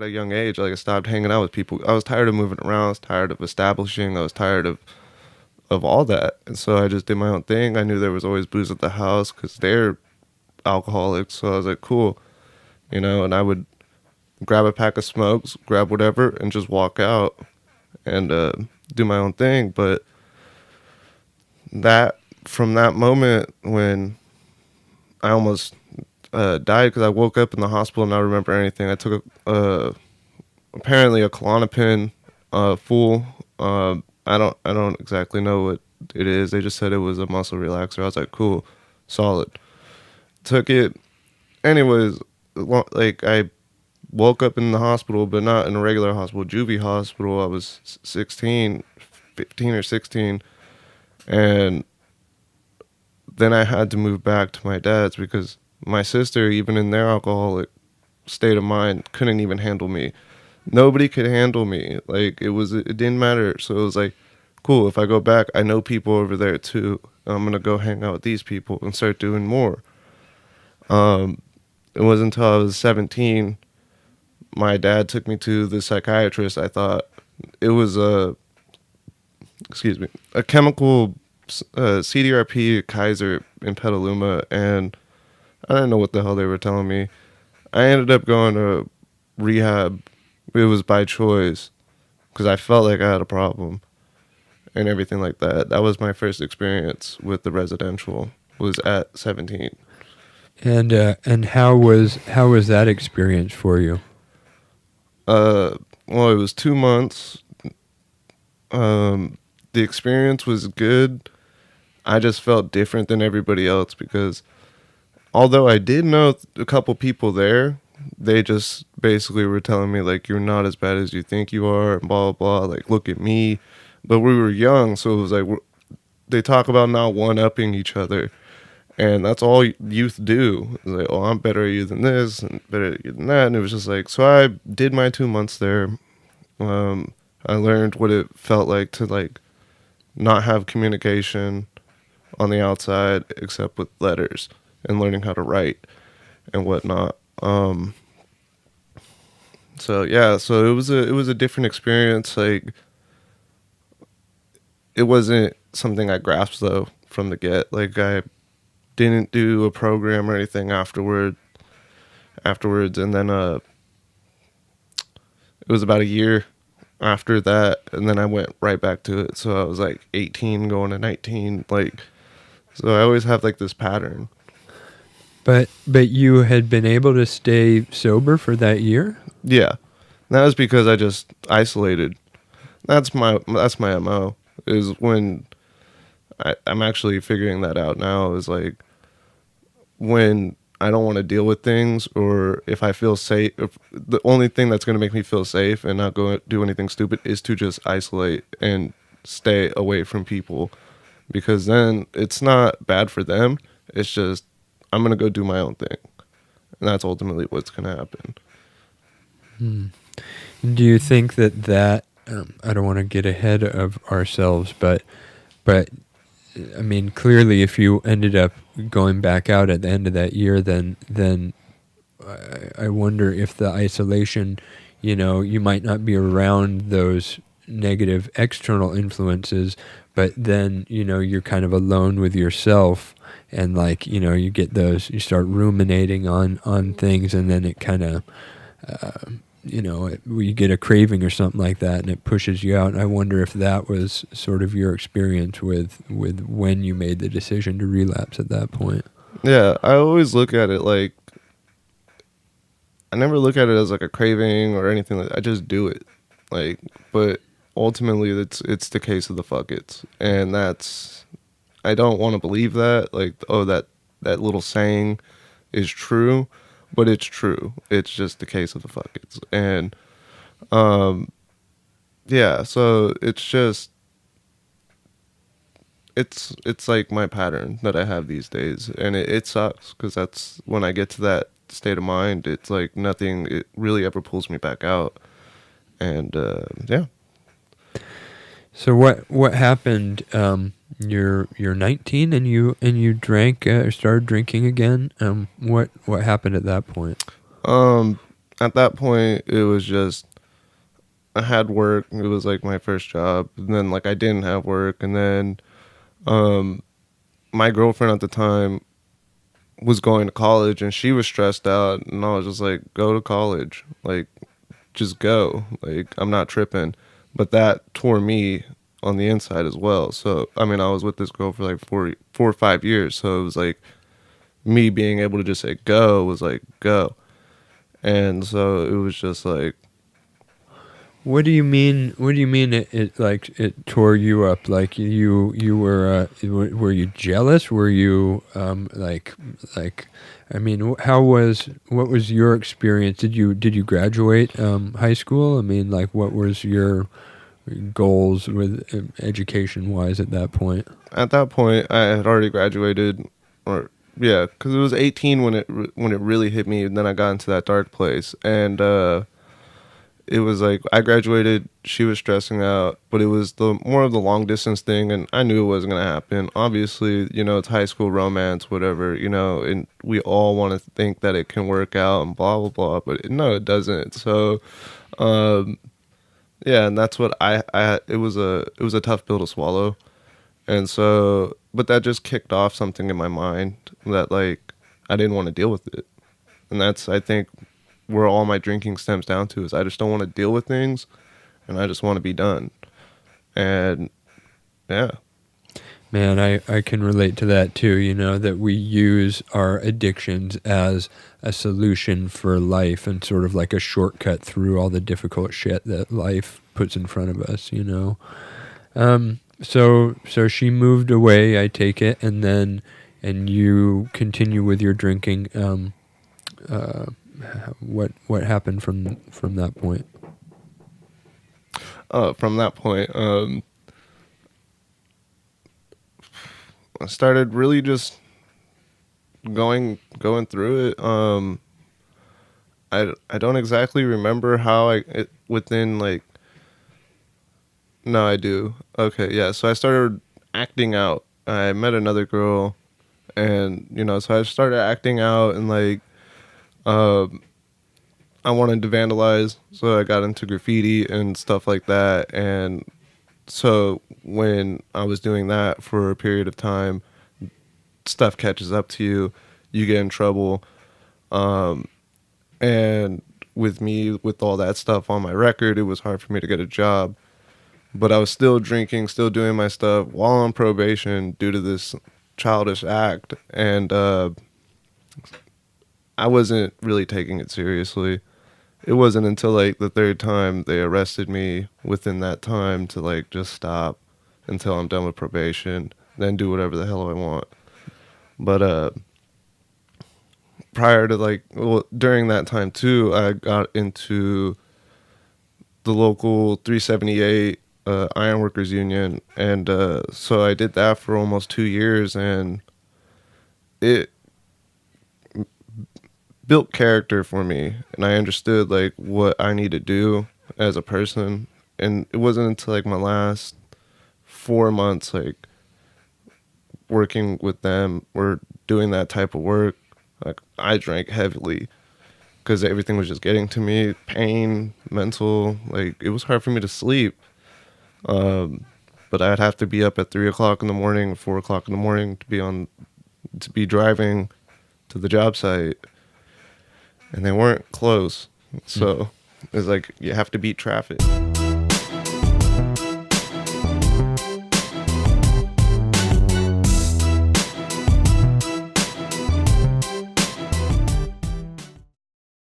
at a young age. Like I stopped hanging out with people. I was tired of moving around. I was tired of establishing. I was tired of all that. And so I just did my own thing. I knew there was always booze at the house because they're alcoholics. So I was like, cool, and I would grab a pack of smokes, grab whatever, and just walk out and do my own thing. But from that moment when I almost died because I woke up in the hospital and not remember anything. I took apparently a Klonopin full. I don't exactly know what it is. They just said it was a muscle relaxer. I was like, cool, solid. Took it. Anyways, like I woke up in the hospital, but not in a regular hospital, juvie hospital. I was 16, 15 or 16, and then I had to move back to my dad's because my sister, even in their alcoholic state of mind, couldn't even handle me. Nobody could handle me. Like it didn't matter. So it was like, cool, if I go back, I know people over there too. I'm gonna go hang out with these people and start doing more. It wasn't until I was 17, my dad took me to the psychiatrist. I thought it was a chemical CDRP Kaiser in Petaluma, and I didn't know what the hell they were telling me. I ended up going to rehab. It was by choice because I felt like I had a problem and everything like that. That was my first experience with the residential. Was at 17. And how was that experience for you? Well, it was 2 months. The experience was good. I just felt different than everybody else because although I did know a couple people there, they just basically were telling me, like, you're not as bad as you think you are, and blah, blah, blah. Like, look at me. But we were young, so it was like, they talk about not one-upping each other. And that's all youth do. It's like, oh, I'm better at you than this, and better at you than that. And it was just like, so I did my 2 months there. I learned what it felt like to, like, not have communication on the outside except with letters and learning how to write and whatnot. So it was a different experience. Like, it wasn't something I grasped though from the get. Like, I didn't do a program or anything afterwards, and then it was about a year after that, and then I went right back to it. So I was like 18 going to 19, like, so I always have like this pattern. But you had been able to stay sober for that year? Yeah. That was because I just isolated. That's my MO, is when I'm actually figuring that out now, is like when I don't want to deal with things, or if I feel safe, if the only thing that's going to make me feel safe and not go do anything stupid is to just isolate and stay away from people, because then it's not bad for them. It's just I'm going to go do my own thing. And that's ultimately what's going to happen. Do you think that I don't want to get ahead of ourselves, but I mean, clearly if you ended up going back out at the end of that year, then I wonder if the isolation, you might not be around those negative external influences, but then, you're kind of alone with yourself, and like, you get those, you start ruminating on things, and then it kind of, you get a craving or something like that, and it pushes you out. And I wonder if that was sort of your experience with when you made the decision to relapse at that point. Yeah, I always look at it like, I never look at it as like a craving or anything like that. I just do it. Like, but ultimately it's the case of the Fuckets. And that's, I don't want to believe that, like, oh, that little saying is true, but it's true. It's just the case of the Fuckets. And yeah, so it's just, it's like my pattern that I have these days, and it sucks because that's when I get to that state of mind, it's like nothing, it really ever pulls me back out. And yeah. So what happened? You're 19 and you drank or started drinking again. What happened at that point? at that point, it was just I had work. It was like my first job. And then like I didn't have work. And then um, my girlfriend at the time was going to college and she was stressed out. And I was just like, go to college. Like, just go. Like, I'm not tripping. But that tore me on the inside as well. So, I mean, I was with this girl for like 4 or 5 years. So it was like me being able to just say go was like go. And so it was just like, What do you mean? What do you mean? It like it tore you up? Like you were you jealous? Were you like? I mean, what was your experience? Did you graduate high school? I mean, like what was your goals with education wise at that point? at that point, I had already graduated, or yeah, because it was 18 when it really hit me. And then I got into that dark place, and it was like I graduated. She was stressing out, but it was the more of the long distance thing, and I knew it wasn't gonna happen. Obviously, it's high school romance, whatever, and we all want to think that it can work out and blah blah blah, but no, it doesn't. So, um, yeah, and that's what I. It was a tough pill to swallow, and so, but that just kicked off something in my mind that like I didn't want to deal with it, and that's I think where all my drinking stems down to is I just don't want to deal with things and I just want to be done. And yeah. Man, I can relate to that too, that we use our addictions as a solution for life and sort of like a shortcut through all the difficult shit that life puts in front of us. So she moved away, I take it, and you continue with your drinking. Uh, what happened from that point? From that point, I started really just going through it. I don't exactly remember how within like no, I do. Okay, yeah. So I started acting out. I met another girl, and so I started acting out, and like um I wanted to vandalize, so I got into graffiti and stuff like that. And so when I was doing that for a period of time, stuff catches up to you, you get in trouble. Um, and with me, with all that stuff on my record, it was hard for me to get a job. But I was still drinking, still doing my stuff while on probation due to this childish act. And I wasn't really taking it seriously. It wasn't until like the third time they arrested me within that time to like just stop until I'm done with probation, then do whatever the hell I want. But prior to during that time too, I got into the local 378 Ironworkers Union, and so I did that for almost 2 years, and it built character for me, and I understood like what I need to do as a person. And it wasn't until like my last 4 months like working with them or doing that type of work, like I drank heavily because everything was just getting to me, pain, mental, like it was hard for me to sleep. But I'd have to be up at 3 o'clock in the morning, 4 o'clock in the morning to be driving to the job site, and they weren't close. So it's like you have to beat traffic.